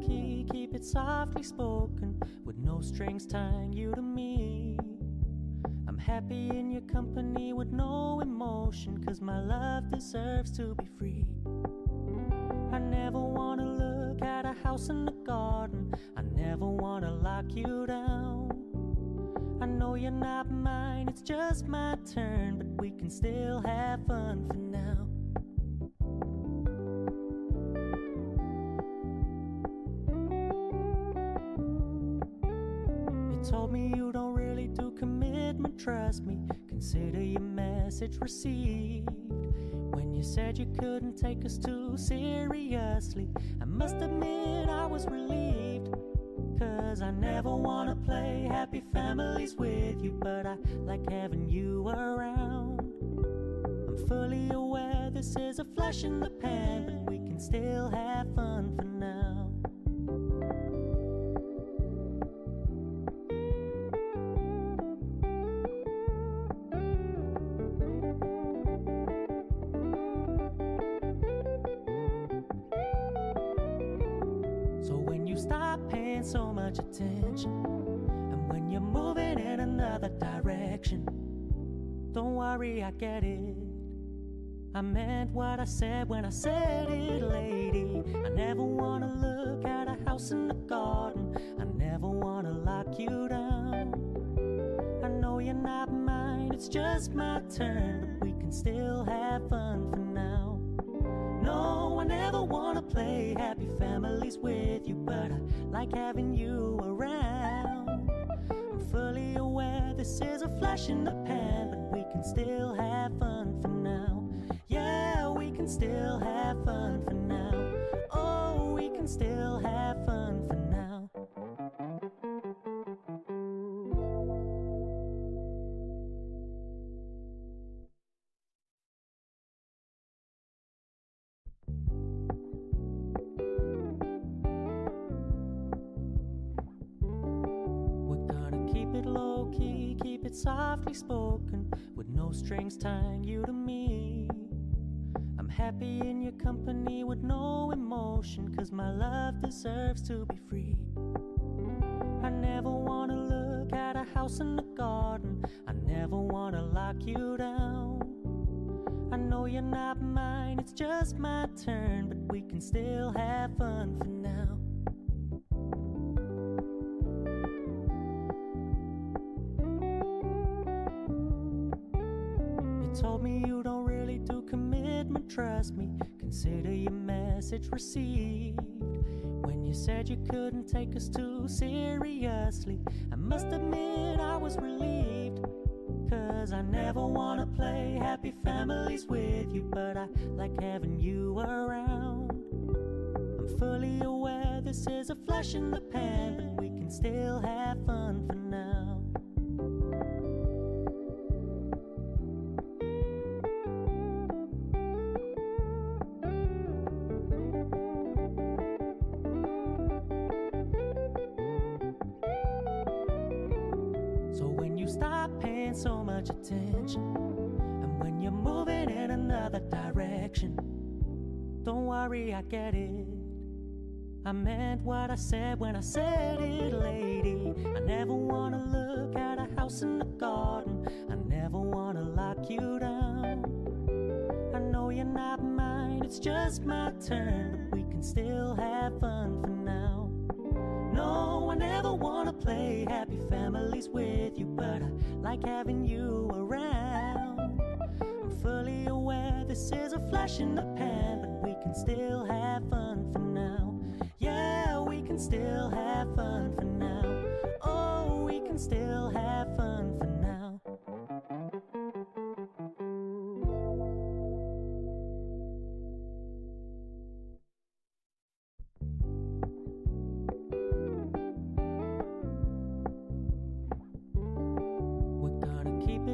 low-key, keep it softly spoken, with no strings tying you to me. I'm happy in your company with no emotion, 'cause my love deserves to be free. I never wanna look at a house in the garden, I never wanna lock you down. I know you're not mine, it's just my turn, but we can still have fun for now. You told me you don't really do commitment, trust me, consider your message received. When you said you couldn't take us too seriously, I must admit I was relieved. 'Cause I never wanna play happy families with you, but I like having you around. I'm fully aware this is a flash in the pan, but we can still have fun for now. So when you stop paying so much attention, and when you're moving in another direction, don't worry, I get it. I meant what I said when I said it, lady. I never wanna look at a house in the garden, I never wanna lock you down. I know you're not mine, it's just my turn, but we can still have fun for now. No, I never wanna play happy families with you, but I like having you around. I'm fully aware this is a flash in the pan, but we can still have fun for now. Yeah, we can still have fun for now. Oh, we can still have fun for now. Low-key, keep it softly spoken, with no strings tying you to me. I'm happy in your company with no emotion, 'cause my love deserves to be free. I never wanna look at a house in the garden, I never wanna lock you down. I know you're not mine, it's just my turn, but we can still have fun for now. Told me you don't really do commitment, trust me, consider your message received. When you said you couldn't take us too seriously, I must admit I was relieved. 'Cause I never wanna play happy families with you, but I like having you around. I'm fully aware this is a flash in the pan, but we can still have fun for now. So when you stop paying so much attention, and when you're moving in another direction, don't worry, I get it. I meant what I said when I said it, lady. I never wanna look at a house in the garden, I never wanna lock you down. I know you're not mine, it's just my turn, but we can still have fun for now. No, I never wanna play happy families with you, but I like having you around. I'm fully aware this is a flash in the pan, but we can still have fun for now. Yeah, we can still have fun for now. Oh, we can still have fun for now.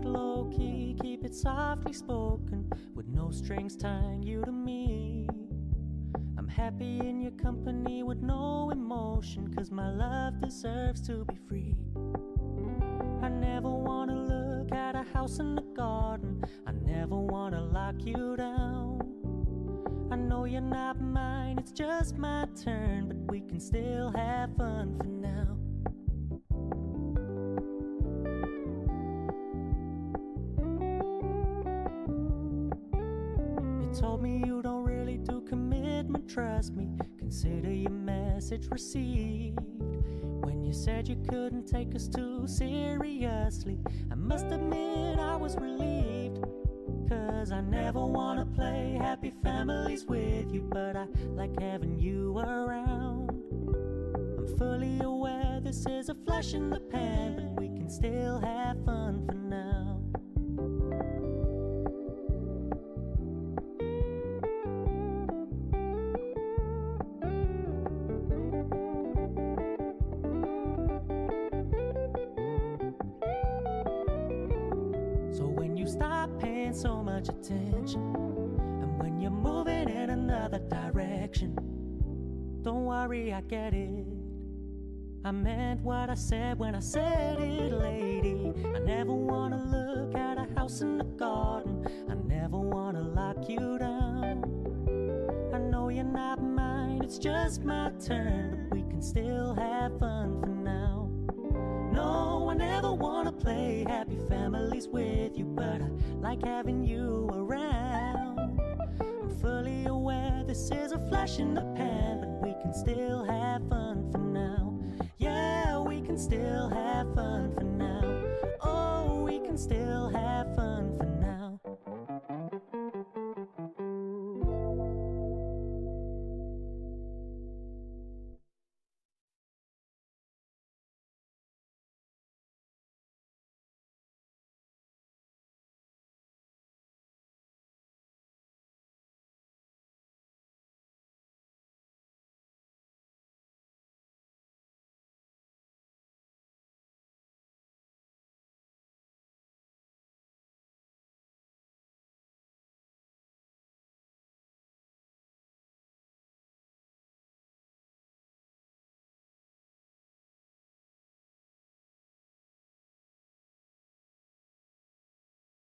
Low-key, keep it softly spoken, with no strings tying you to me. I'm happy in your company with no emotion, 'cause my love deserves to be free. I never wanna look at a house in the garden, I never wanna lock you down. I know you're not mine, it's just my turn, but we can still have fun for now. You told me you don't really do commitment, trust me, consider your message received. When you said you couldn't take us too seriously, I must admit I was relieved. Cause I never wanna play happy families with you, but I like having you around. I'm fully aware this is a flash in the pan, but we can still have fun for now. So when you stop paying so much attention, and when you're moving in another direction, don't worry, I get it. I meant what I said when I said it, lady. I never wanna look at a house in the garden, I never wanna lock you down. I know you're not mine, it's just my turn, but we can still have fun for now. No, I never wanna play happy families with you, but I like having you around. I'm fully aware this is a flash in the pan, but we can still have fun for now. Yeah, we can still have fun for now. Oh, we can still have fun.